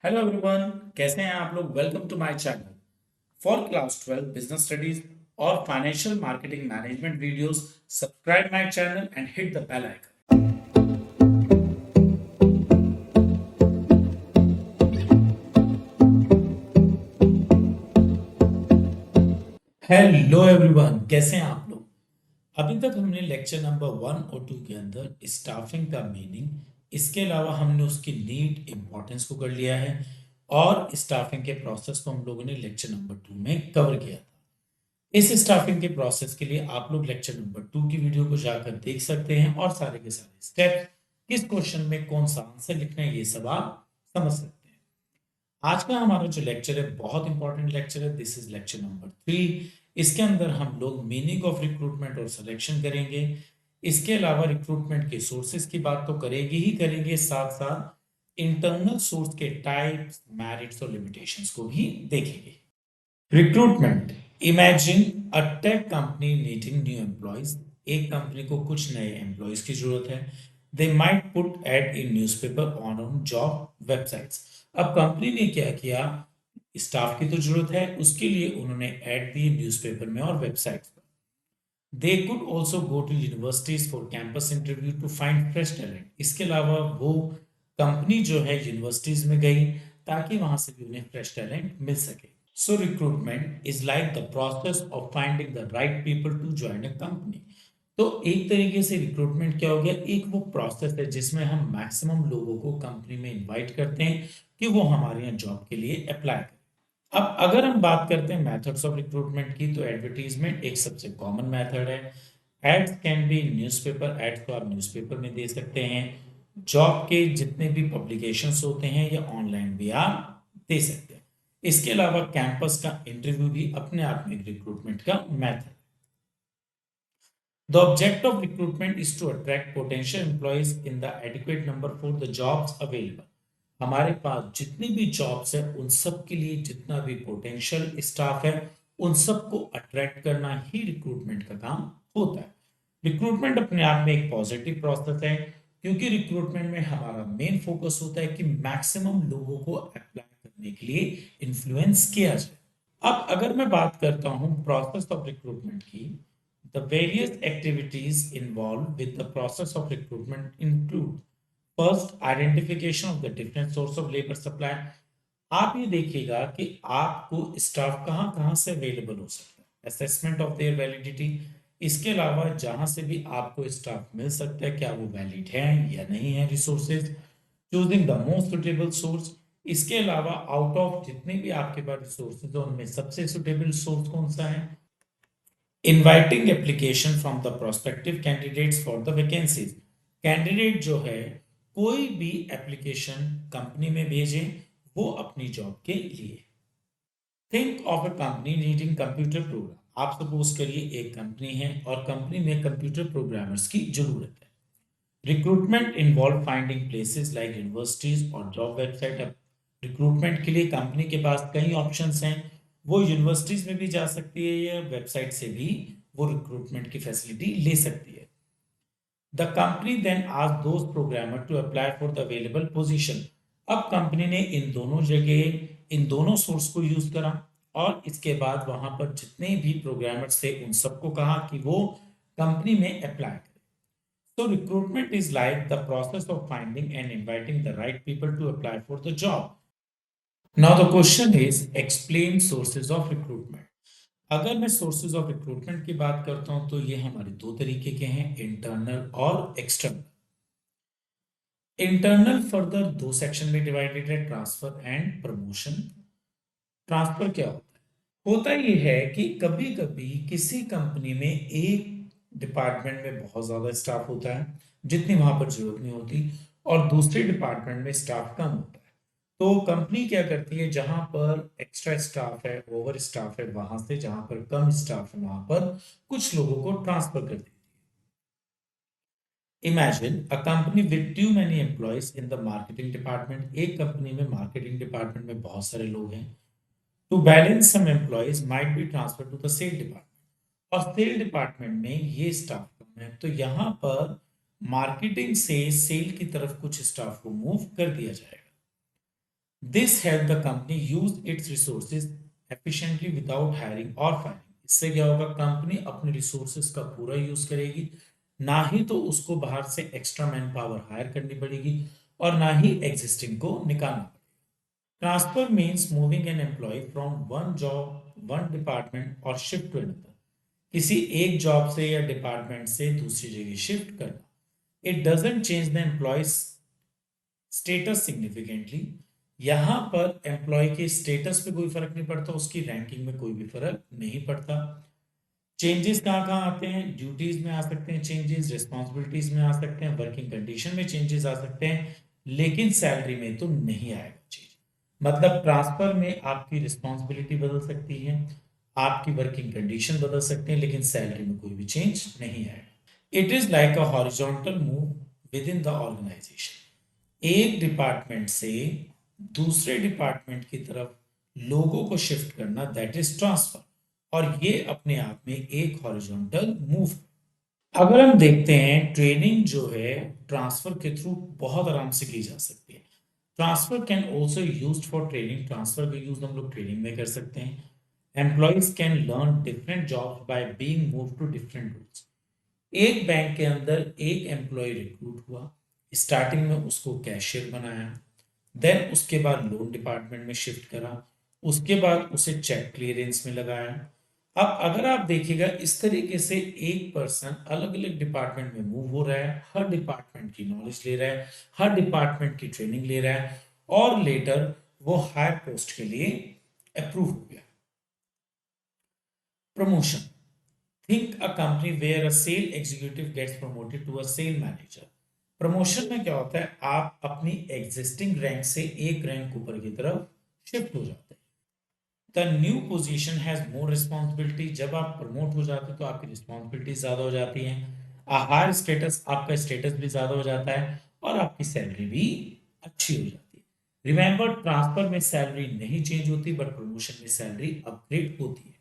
Hello everyone, कैसे हैं आप लोग। Welcome to my channel for class 12 business studies और financial marketing management videos. Subscribe my channel and hit the bell icon. Hello everyone, कैसे हैं आप लोग। अभी तक हमने लेक्चर नंबर 1 और 2 के अंदर स्टाफिंग का मीनिंग, इसके अलावा हमने उसकी नीड इंपॉर्टेंस को कर लिया है और स्टाफिंग के प्रोसेस को हम लोगों ने लेक्चर नंबर 2 में कवर किया। इस स्टाफिंग के प्रोसेस के लिए आप लोग लेक्चर नंबर 2 की वीडियो को जाकर देख सकते हैं और सारे के सारे स्टेप, किस क्वेश्चन में कौन सा आंसर लिखना है, ये सब आप समझ सकते हैं। आज का हमारा जो लेक्चर है बहुत इंपॉर्टेंट लेक्चर है। This is lecture number 3। इसके अंदर हम लोग मीनिंग ऑफ रिक्रूटमेंट और सिलेक्शन करेंगे। इसके अलावा रिक्रूटमेंट के सोर्सेज की बात तो करेंगे ही करेंगे, साथ साथ इंटरनल सोर्स के टाइप्स, मेरिट्स और लिमिटेशंस को भी देखेंगे। Recruitment. Imagine a tech company needing new employees. एक कंपनी को कुछ नए एम्प्लॉयज की जरूरत है। They might put ad in newspaper on job websites. अब कंपनी ने क्या किया, स्टाफ की तो जरूरत है, उसके लिए उन्होंने ऐड दिए न्यूज़पेपर में और वेबसाइट्स पर। They could also go to universities for campus interview to find fresh talent. इसके अलावा वो कंपनी जो है यूनिवर्सिटीज में गई ताकि वहां से भी उन्हें फ्रेश टैलेंट मिल सके। So recruitment is like the process of finding the right people to join a company. तो एक तरीके से रिक्रूटमेंट क्या हो गया, एक वो प्रोसेस है जिसमें हम मैक्सिमम लोगों को कंपनी में इनवाइट करते हैं कि वो हमारे यहाँ जॉब के लिए अप्लाई करें। अब अगर हम बात करते हैं मेथड्स ऑफ रिक्रूटमेंट की, तो एडवर्टीजमेंट एक सबसे कॉमन मेथड है। Ads can be newspaper, ads को आप न्यूज़पेपर में दे सकते हैं। जॉब के जितने भी पब्लिकेशंस होते हैं या ऑनलाइन भी आप दे सकते हैं। इसके अलावा कैंपस का इंटरव्यू भी अपने आप में रिक्रूटमेंट का method. The object of recruitment is to attract potential employees in the adequate number for the jobs available. हमारे पास जितनी भी जॉब्स है उन सब के लिए जितना भी पोटेंशियल स्टाफ है उन सबको अट्रैक्ट करना ही रिक्रूटमेंट का काम होता है। रिक्रूटमेंट अपने आप में एक पॉजिटिव प्रोसेस है क्योंकि रिक्रूटमेंट में हमारा मेन फोकस होता है कि मैक्सिमम लोगों को अप्लाई करने के लिए इन्फ्लुएंस किया जाए। अब अगर मैं बात करता हूं प्रोसेस ऑफ रिक्रूटमेंट की, the various activities involve with the process of recruitment include first identification of the different source of labour supply. आप ये देखिएगा कि आपको स्टाफ कहाँ कहाँ से अवेलेबल हो सकता है, असेसमेंट ऑफ देयर वैलिडिटी। इसके अलावा जहां से भी आपको स्टाफ मिल सकता है क्या वो वैलिड है या नहीं है, resources. Choosing the most suitable source. इसके अलावा आउट ऑफ जितने भी आपके पास रिसोर्सेज है उनमें सबसे सुटेबल सोर्स कौन सा है। Inviting application from the prospective candidates for the vacancies. Candidate जो है कोई भी एप्लीकेशन कंपनी में भेजें वो अपनी जॉब के लिए। Think of a company needing computer program. आप सपोज करिए एक कंपनी है और कंपनी में कंप्यूटर प्रोग्रामर्स की जरूरत है। Recruitment involve finding places like universities और जॉब वेबसाइट। अब रिक्रूटमेंट के लिए कंपनी के पास कई ऑप्शंस हैं, वो यूनिवर्सिटीज में भी जा सकती है या वेबसाइट से भी वो रिक्रूटमेंट की फैसिलिटी ले सकती है। The company then ask those programmer to apply for the available position. अब कंपनी ने इन दोनों जगह इन दोनों सोर्स को यूज करा और इसके बाद वहां पर जितने भी प्रोग्रामर्स थे उन सबको कहा कि वो कंपनी में अप्लाई करें। So recruitment is like the process of finding and inviting the right people to apply for the job. Now the question is explain sources of recruitment. अगर मैं सोर्सेज ऑफ रिक्रूटमेंट की बात करता हूं तो ये हमारे दो तरीके के हैं, इंटरनल और एक्सटर्नल। इंटरनल फर्दर दो सेक्शन में डिवाइडेड है, ट्रांसफर एंड प्रमोशन। ट्रांसफर क्या होता है, होता ये है कि कभी कभी किसी कंपनी में एक डिपार्टमेंट में बहुत ज्यादा स्टाफ होता है जितनी वहां पर जरूरत नहीं होती, और दूसरे डिपार्टमेंट में स्टाफ कम होता है। तो कंपनी क्या करती है, जहां पर एक्स्ट्रा स्टाफ है, ओवर स्टाफ है, वहां से जहां पर कम स्टाफ है वहां पर कुछ लोगों को ट्रांसफर कर देती है। Imagine a company with too many employees in the marketing department. एक कंपनी में मार्केटिंग डिपार्टमेंट में बहुत सारे लोग हैं। To balance some employees might be transfer to the sale department. और सेल डिपार्टमेंट में ये स्टाफ कम है तो यहाँ पर मार्केटिंग से सेल की तरफ कुछ स्टाफ को मूव कर दिया जाएगा। This help the company use it's resources efficiently without hiring और फायरिंग। इससे क्या होगा, कंपनी अपने रिसोर्सेज का पूरा यूज करेगी, ना ही तो उसको बाहर से एक्स्ट्रा मैन पावर हायर करनी पड़ेगी और ना ही एग्जिस्टिंग को निकालना पड़ेगा। Transfer means moving an employee from one job one department और शिफ्ट टू अनदर। किसी एक जॉब से या डिपार्टमेंट से दूसरी जगह शिफ्ट करना। It doesn't change the employee status significantly. यहां पर एम्प्लॉय के स्टेटस पे कोई फर्क नहीं पड़ता, उसकी रैंकिंग में कोई भी फर्क नहीं पड़ता। चेंजेस कहाँ कहाँ आते हैं, ड्यूटीज में आ सकते हैं चेंजेस, रिस्पॉन्सिबिलिटीज में आ सकते हैं, वर्किंग कंडीशन में चेंजेस आ सकते हैं, लेकिन सैलरी में तो नहीं आएगा चेंज। मतलब ट्रांसफर में आपकी रिस्पॉन्सिबिलिटी बदल सकती है, आपकी वर्किंग कंडीशन बदल सकते हैं, लेकिन सैलरी में कोई भी चेंज नहीं आएगा। It is like a horizontal move within the organisation. एक डिपार्टमेंट से दूसरे डिपार्टमेंट की तरफ लोगों को शिफ्ट करना, दैट इज ट्रांसफर। और ये अपने आप में एक हॉरिजॉन्टल मूव। अगर हम देखते हैं ट्रेनिंग जो है ट्रांसफर के थ्रू बहुत आराम से की जा सकती है। Transfer can also used for training. Transfer का यूज हम लोग ट्रेनिंग में कर सकते हैं। Employees can learn different jobs by being move to different rules. एक बैंक के अंदर एक एम्प्लॉय रिक्रूट हुआ, स्टार्टिंग में उसको कैशियर बनाया, देन उसके बाद लोन डिपार्टमेंट में शिफ्ट करा, उसके बाद उसे चेक क्लियरेंस में लगाया। अब अगर आप देखिएगा इस तरीके से एक पर्सन अलग अलग डिपार्टमेंट में मूव हो रहा है, हर डिपार्टमेंट की नॉलेज ले रहा है, हर डिपार्टमेंट की ट्रेनिंग ले रहा है, और लेटर वो हायर पोस्ट के लिए अप्रूव हो गया। Promotion. Think a company where a sale executive gets promoted to a sale manager. Promotion में क्या होता है, आप अपनी एग्जिस्टिंग रैंक से एक रैंक ऊपर की तरफ शिफ्ट हो जाते हैं। The new position has more responsibility. जब आप प्रमोट हो जाते हैं तो आपकी रिस्पॉन्सिबिलिटी ज्यादा हो जाती है। हायर स्टेटस, आपका स्टेटस भी ज्यादा हो जाता है और आपकी सैलरी भी अच्छी हो जाती है। रिमेंबर, ट्रांसफर में सैलरी नहीं चेंज होती, बट प्रमोशन में सैलरी अपग्रेड होती है।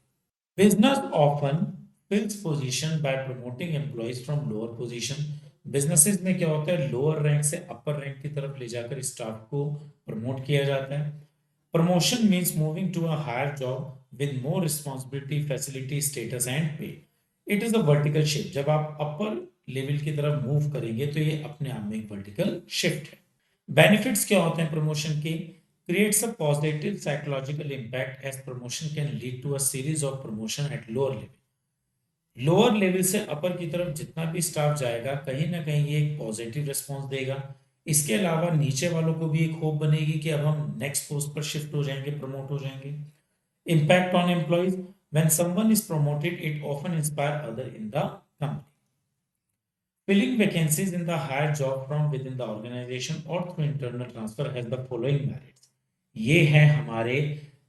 Business often fills position by promoting employees from lower position. Businesses में क्या होता है, लोअर रैंक से अपर रैंक की तरफ ले जाकर स्टाफ को प्रमोट किया जाता है। Promotion means moving to a higher job with more responsibility, facility, status and pay. It is a vertical shift. जब आप अपर लेवल की तरफ मूव करेंगे तो ये अपने आप में एक वर्टिकल शिफ्ट है। बेनिफिट्स क्या होते हैं प्रमोशन के, creates a positive psychological impact as promotion can lead to a series of promotion at lower level. Lower level से अपर की तरफ जितना भी स्टाफ जाएगा कहीं ना कहीं ये एक पॉजिटिव रिस्पॉन्स देगा। इसके अलावा नीचे वालों को भी एक होप बनेगी कि अब हम नेक्स्ट पोस्ट पर शिफ्ट हो जाएंगे, प्रमोट हो जाएंगे। Impact on employees, when someone is promoted it often inspire other in the company. Filling vacancies in the higher job from within the organization or through internal transfer has the following merits. ये है हमारे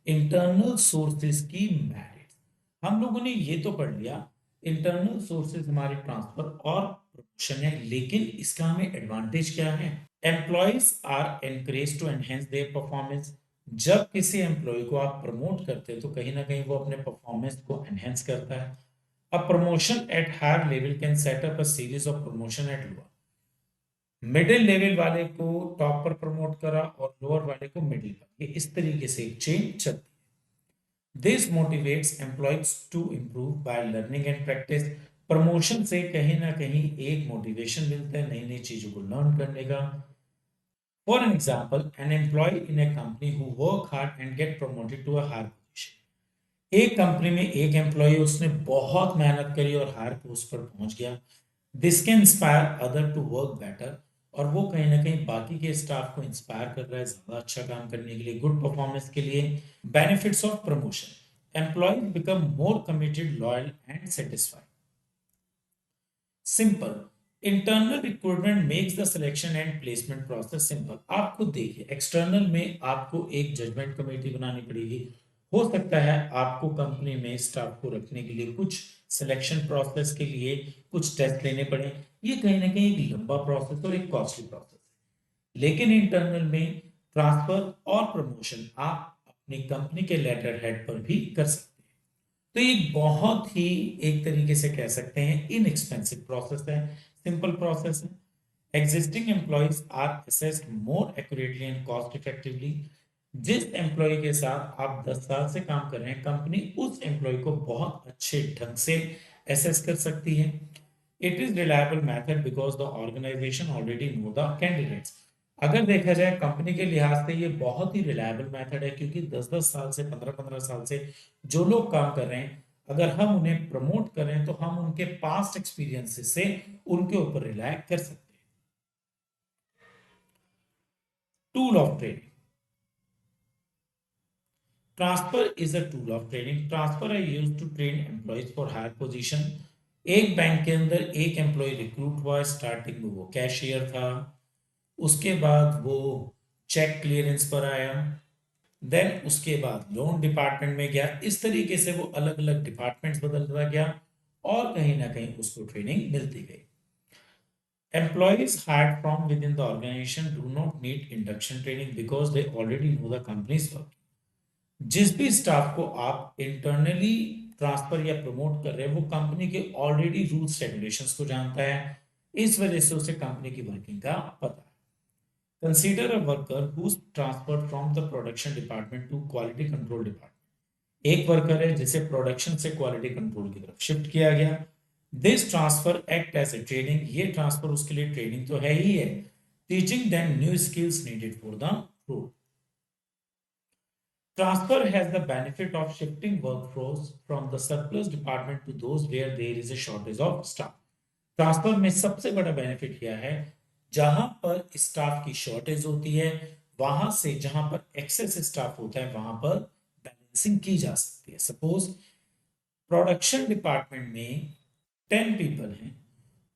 internal sources की merits. हम लोगों ने ये तो पढ़ लिया इंटरनल सोर्सेज हमारे ट्रांसफर और प्रमोशन है, लेकिन इसका हमें एडवांटेज क्या है। Employees are encourage to enhance their performance. जब किसी एम्प्लॉय को आप प्रमोट करते हैं तो कहीं ना कहीं वो अपने परफॉर्मेंस को एनहेंस करता है। A promotion at higher level can set up a series of promotion at lower. Middle level वाले को टॉप पर प्रमोट करा और लोअर वाले को मिडिल पर, ये इस तरीके से एक चेन चलती है। This motivates employees to improve by learning and practice. Promotion से कहीं ना कहीं एक मोटिवेशन मिलता है नई नई चीजों को लर्न करने का। For an example, an employee in a company who work hard and get promoted to a higher position. एक कंपनी में एक एम्प्लॉय उसने बहुत मेहनत करी और हायर पोस्ट पर पहुंच गया। This can inspire other to work better. और वो कहीं ना कहीं बाकी के स्टाफ को इंस्पायर कर रहा है ज्यादा अच्छा काम करने के लिए, गुड परफॉर्मेंस के लिए। Benefits of promotion, employee become more committed, loyal and satisfied. Simple, internal recruitment makes the selection and placement process simple. आप खुद देखिए, एक्सटर्नल में आपको एक जजमेंट कमेटी बनानी पड़ेगी। हो सकता है आपको कंपनी में स्टाफ को रखने के लिए कुछ सिलेक्शन प्रोसेस के लिए कुछ टेस्ट लेने पड़े। ये कहीं ना कहीं एक लंबा प्रोसेस और एक कॉस्टली प्रोसेस है। लेकिन इंटरनल में ट्रांसफर और प्रमोशन आप अपनी कंपनी के लेटर हेड पर भी कर सकते हैं। तो ये बहुत ही एक तरीके से कह सकते हैं इनएक्सपेंसिव प्रोसेस है, सिंपल प्रोसेस है। Existing employees are assessed more accurately and cost effectively. जिस एम्प्लॉय के साथ आप 10 साल से काम कर रहे हैं, कंपनी उस एम्प्लॉय को बहुत अच्छे ढंग से एसेस कर सकती है। It is reliable method because the organisation already know the candidates. अगर देखा जाए कंपनी के लिहाज से ये बहुत ही रिलायबल मेथड है, क्योंकि 10-10 साल से 15-15 साल से जो लोग काम कर रहे हैं, अगर हम उन्हें प्रमोट करें तो हम उनके पास्ट एक्सपीरियंसेस से उनके ऊपर रिलाय कर सकते हैं। Tool of training. Transfer is a tool of training. Transfer है use to train employees for higher position. एक बैंक के अंदर एक एम्प्लॉय रिक्रूट हुआ, स्टार्टिंग में वो कैशियर था, उसके बाद वो चेक क्लियरेंस पर आया, देन उसके बाद लोन डिपार्टमेंट में गया। इस तरीके से वो अलग अलग डिपार्टमेंट्स बदलता गया और कहीं ना कहीं उसको ट्रेनिंग मिलती गई। Employees hired from within the organization do not need induction training because they already know the company's work. जिस भी स्टाफ को आप इंटरनली ट्रांसफर या प्रमोट कर रहे हैं, वो कंपनी के ऑलरेडी रूल्स रेगुलेशंस को जानता है, इस वजह से उसे कंपनी की वर्किंग का पता है। Consider a worker who transfer from the production department to quality control department. एक वर्कर है जिसे प्रोडक्शन से क्वालिटी कंट्रोल की तरफ शिफ्ट किया गया। This transfer act as a training. ये ट्रांसफर उसके लिए ट्रेनिंग तो है ही है, teaching them new skills needed for the role. Transfer has the benefit of shifting workforce from the surplus department to those where there is a shortage of staff. Transfer में सबसे बड़ा benefit क्या है, जहां पर स्टाफ की shortage होती है, वहां से जहां पर एक्सेस स्टाफ होता है वहां पर बैलेंसिंग की जा सकती है। सपोज प्रोडक्शन डिपार्टमेंट में 10 पीपल हैं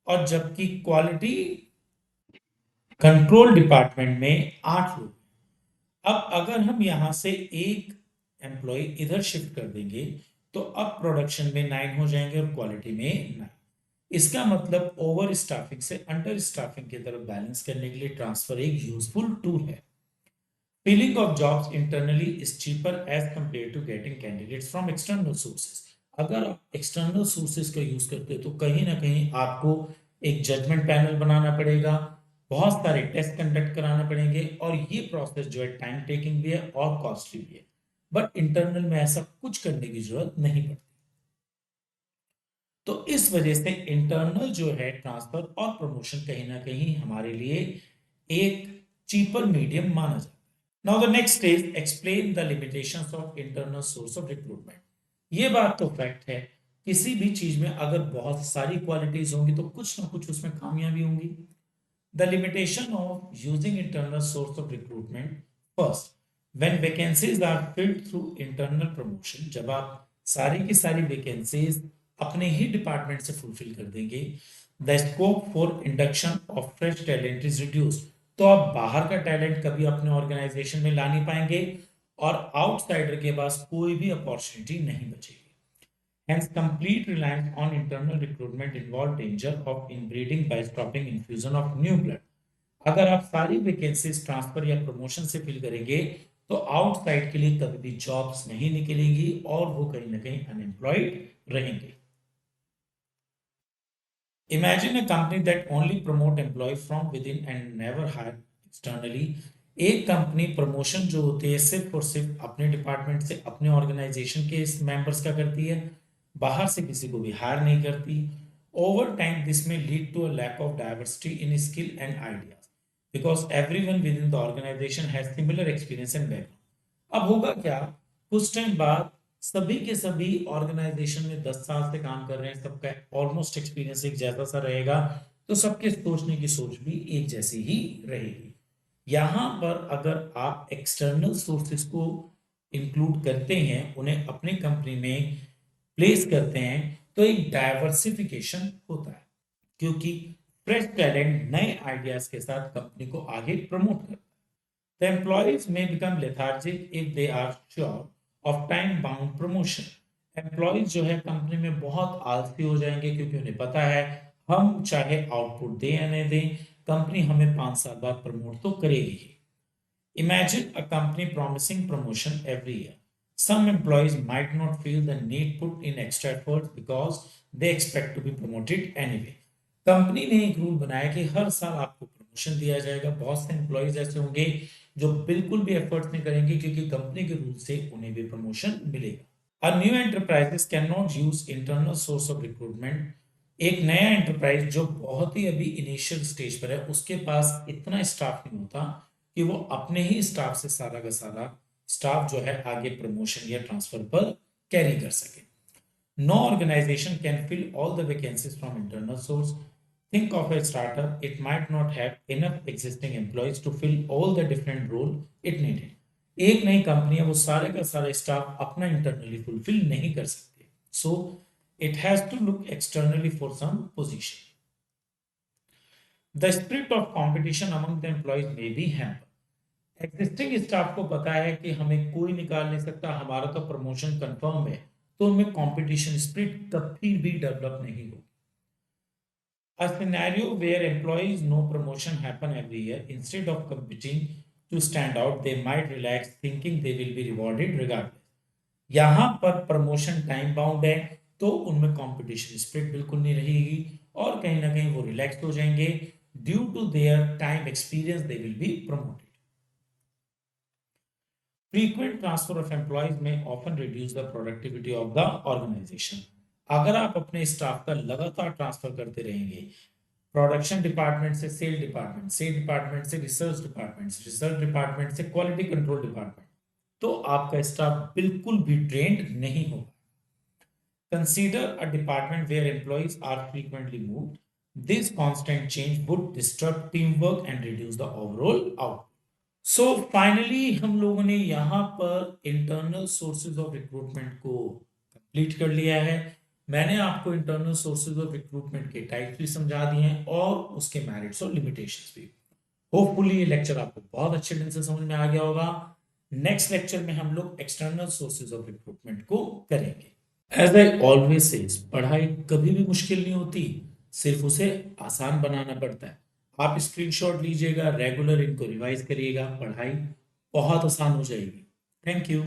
और जबकि क्वालिटी कंट्रोल डिपार्टमेंट में 8 लोग। अब अगर हम यहां से एक एम्प्लॉय इधर शिफ्ट कर देंगे तो अब प्रोडक्शन में 9 हो जाएंगे और क्वालिटी में 9। इसका मतलब ओवर स्टाफिंग से अंडर स्टाफिंग की तरफ बैलेंस करने के लिए ट्रांसफर एक यूजफुल टूल है। Filling of jobs internally is cheaper as compare to getting candidates from external sources. अगर आप एक्सटर्नल सोर्सेज का यूज करते हो तो कहीं ना कहीं आपको एक जजमेंट पैनल बनाना पड़ेगा, बहुत सारे टेस्ट कंडक्ट कराने पड़ेंगे और ये प्रोसेस जो है टाइम टेकिंग भी है और कॉस्टली भी है। बट इंटरनल में ऐसा कुछ करने की जरूरत नहीं पड़ती। तो इस वजह से इंटरनल जो है ट्रांसफर और प्रमोशन कहीं ना कहीं हमारे लिए एक चीपर मीडियम माना जाता है। Now the next is explain the limitations of internal source of recruitment. ये बात तो फैक्ट है, किसी भी चीज में अगर बहुत सारी क्वालिटीज होंगी तो कुछ ना कुछ उसमें खामियां भी होंगी। The limitation of using internal source of recruitment. First, when vacancies are filled through internal promotion, जब आप सारी की सारी vacancies अपने ही डिपार्टमेंट से फुलफिल कर देंगे, the scope for induction of fresh talent is reduced. तो आप बाहर का टैलेंट कभी अपने ऑर्गेनाइजेशन में ला नहीं पाएंगे और आउटसाइडर के पास कोई भी अपॉर्चुनिटी नहीं बचेगी। Hence, complete reliance on internal recruitment involve danger of inbreeding by stopping infusion of new blood. अगर आप सारी वैकेंसीज ट्रांसफर या प्रमोशन से फिल करेंगे तो आउटसाइड के लिए कभी भी जॉब्स नहीं निकलेंगी और वो कहीं ना कहीं अनएम्प्लॉयड रहेंगे। Imagine a company that only promote employees from within and never hire externally. एक कंपनी प्रमोशन जो होती है सिर्फ और सिर्फ अपने डिपार्टमेंट से अपने ऑर्गेनाइजेशन के मेंबर्स का करती है, बाहर से किसी को भी हायर नहीं करती। Over time this may lead to a lack of diversity in skill and ideas because everyone within the organisation has similar experience and background. अब होगा क्या, कुछ टाइम बाद सभी के सभी ऑर्गेनाइजेशन में 10 साल से काम कर रहे हैं, सबका ऑलमोस्ट एक्सपीरियंस एक जैसा सा रहेगा, तो सबके सोचने की सोच भी एक जैसी ही रहेगी। यहां पर अगर आप एक्सटर्नल सोर्सेस को इंक्लूड करते हैं, उन्हें अपनी कंपनी में प्लेस करते हैं, तो एक डाइवर्सिफिकेशन होता है, क्योंकि फ्रेश टैलेंट नए आइडियाज के साथ कंपनी को आगे प्रमोट करता है। The employees may become lethargic if they are sure of time-bound promotion. Employees जो है कंपनी में बहुत आलसी हो जाएंगे, क्योंकि उन्हें पता है हम चाहे आउटपुट दें या नहीं दें, कंपनी हमें 5 साल बाद प्रमोट तो करेगी ही। Imagine a company promising promotion every year. Some employees might not feel the need put in extra effort because they expect to be promoted anyway. Company ने एक रूल बनाया कि हर साल आपको प्रमोशन दिया जाएगा। बहुत से एम्प्लॉयज ऐसे होंगे जो बिल्कुल भी एफर्ट्स नहीं करेंगे क्योंकि कंपनी के रूल से उन्हें भी प्रमोशन मिलेगा। A new enterprises cannot use internal source of recruitment। एक नया एंटरप्राइज जो बहुत ही अभी इनिशियल स्टेज पर है, उसके पास इतना स्टाफ नहीं होता कि वो अपने ही स्टाफ से सारा का सारा स्टाफ जो है आगे प्रमोशन या ट्रांसफर पर कैरी कर सके। No organization can fill all the vacancies from internal source। Think of a startup, it might not have enough existing employees to fill all the different role it needed। एक नई company है, वो सारे का सारा staff अपना internally fulfil नहीं कर सकते, so it has to look externally for some position. The spirit of competition among the employees may be hamper. Existing staff को पता है कि हमें कोई निकाल नहीं सकता, हमारा तो प्रमोशन कंफर्म है, तो उनमें कंपटीशन स्पिरिट कभी भी डेवलप नहीं होगी। A scenario where employees know promotion happen every year, instead of competing to stand out, they might relax thinking they will be rewarded regardless। यहाँ पर प्रमोशन टाइम बाउंड है, तो उनमें कंपटीशन स्पिरिट बिल्कुल नहीं रहेगी और कहीं ना कहीं वो रिलैक्स हो जाएंगे। Due to their time experience they will be promoted. Frequent transfer of employees may often reduce the productivity of the organization। अगर आप अपने स्टाफ का लगातार ट्रांसफर करते रहेंगे, प्रोडक्शन डिपार्टमेंट से सेल डिपार्टमेंट, सेल डिपार्टमेंट से रिसर्च डिपार्टमेंट, रिसर्च डिपार्टमेंट से क्वालिटी कंट्रोल डिपार्टमेंट, तो आपका स्टाफ बिल्कुल भी ट्रेंड नहीं होगा। Consider a department where employees are frequently moved. This constant change would disturb team work and reduce the overall output. So finally हम लोगों ने यहाँ पर इंटरनल सोर्सेज ऑफ रिक्रूटमेंट को कंप्लीट कर लिया है। मैंने आपको इंटरनल सोर्सेज ऑफ रिक्रूटमेंट के टाइप्स भी समझा दिए हैं और उसके मेरिट्स और लिमिटेशंस भी। होपफुली ये लेक्चर आपको बहुत अच्छे ढंग से समझ में आ गया होगा। नेक्स्ट लेक्चर में हम लोग एक्सटर्नल सोर्सेज ऑफ रिक्रूटमेंट को करेंगे। एज आई ऑलवेज सेज, पढ़ाई कभी भी मुश्किल नहीं होती, सिर्फ उसे आसान बनाना पड़ता है। आप स्क्रीनशॉट लीजिएगा, रेगुलर इनको रिवाइज करिएगा, पढ़ाई बहुत आसान हो जाएगी। Thank you.